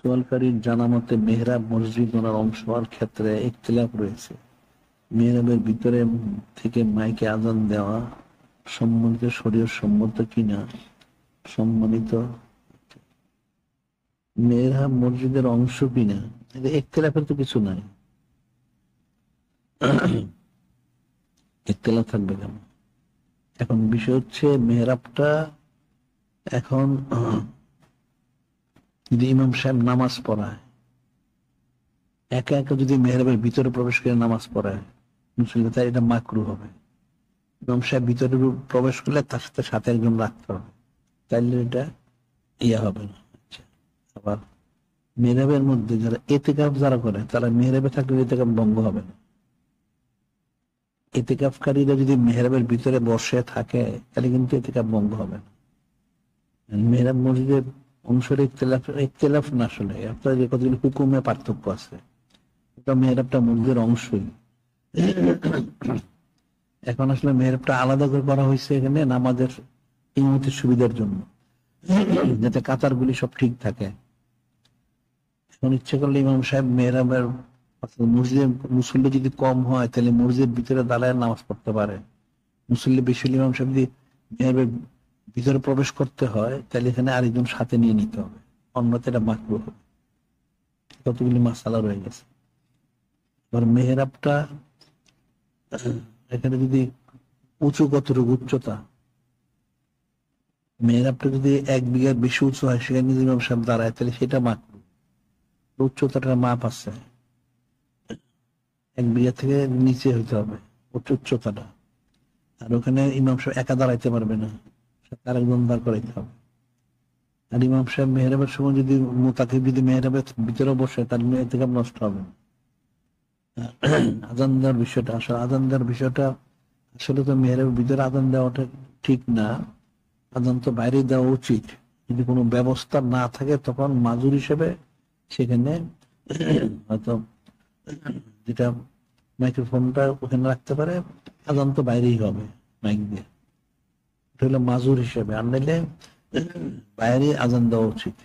সওয়ালকারীর জানা মতে মেহরাব মসজিদ ওনার অংশ হওয়ার ক্ষেত্রে ইখতিলাফ রয়েছে। মেহরাবের ভিতরে থেকে মাইকে আজান দেওয়া সম্মানিত শরীয়ত সম্মত কিনা। সম্মানিত মেহরাব মসজিদের অংশ কিনা, ইখতিলাফের তো কিছু নাই। ইখতিলাফ থাকবে কেন? এখন বিষয় হচ্ছে মেহরাবটা এখন যদি ইমাম সাহেব নামাজ পড়ায়, একা একা যদি মেহরাবের ভিতরে প্রবেশ করে নামাজ পড়ায় মুসলিম, তাই এটা মাকরু হবে। ইমাম সাহেব ভিতরে প্রবেশ করলে তার সাথে সাথে একজন রাখতে হবে, তাইলে এটা ইয়া হবে না। আচ্ছা, আবার মেহরাবের মধ্যে যারা এতেকাফ যারা করে, তারা মেহরাবে থাকলে এতেকাফ ভঙ্গ হবে না। এতেকাফকারীরা যদি মেহরাবের ভিতরে বসে থাকে তাহলে কিন্তু এতেকাফ ভঙ্গ হবে না। মেহরাব মসজিদের অংশের ইখতিলাফ না, আসলে আপনার যে কতগুলি হুকুমে পার্থক্য আছে। এটা মেহরাবটা মসজিদের অংশই। এখন আসলে মেহরাবটা আলাদা করে করা হয়েছে এখানে নামাজের ইমামতির সুবিধার জন্য, যাতে কাতারগুলি সব ঠিক থাকে। এখন ইচ্ছে করলে ইমাম সাহেব মেহরাবের মসজিদের মুসল্লি যদি কম হয় তাহলে মসজিদের ভিতরে দাঁড়ায় নামাজ পড়তে পারে। মুসল্লি বেশি হলে ইমাম সাহেব যদি মেহরাবের ভিতরে প্রবেশ করতে হয় তাহলে এখানে আরেকজন সাথে নিয়ে নিতে হবে, অন্যতে এটা মাকরুহ হবে। কতগুলি মাসালা রয়ে গেছে। এবার মেহরাবটা এখানে যদি উঁচু, কতটুকু উচ্চতা, মেহরাবটা যদি 1 বিঘার বেশি উঁচু হয় সেখানে যদি ইমাম সাহেব দাঁড়ায় তাহলে সেটা মাকরুহ। উচ্চতাটার মাপ আছে, 1 বিঘা থেকে নিচে হইতে হবে উচ্চতাটা। আর ওখানে ইমাম সাহেব একা দাঁড়াইতে পারবে না, তার একজন দাঁড় করাইতে হবে। আর ইমাম সাহেব মেহরাবের সময় যদি মোতাকিব যদি মেহরাবের ভিতরে বসে, তার ইতিকাফ নষ্ট হবে না। আজান দেওয়ার বিষয়টা, আসলে আজান দেওয়ার বিষয়টা আসলে তো মেহরাবের ভিতরে আজান দেওয়াটা ঠিক না, আজান তো বাইরে দেওয়া উচিত। যদি কোনো ব্যবস্থা না থাকে তখন মাজুর হিসেবে সেখানে হয়তো যেটা মাইক্রোফোনটা ওখানে রাখতে পারে, আজান তো বাইরেই হবে মাইক দিয়ে, এটা হলো মাজুর হিসেবে। আর নাইলে বাইরে আজান দেওয়া উচিত।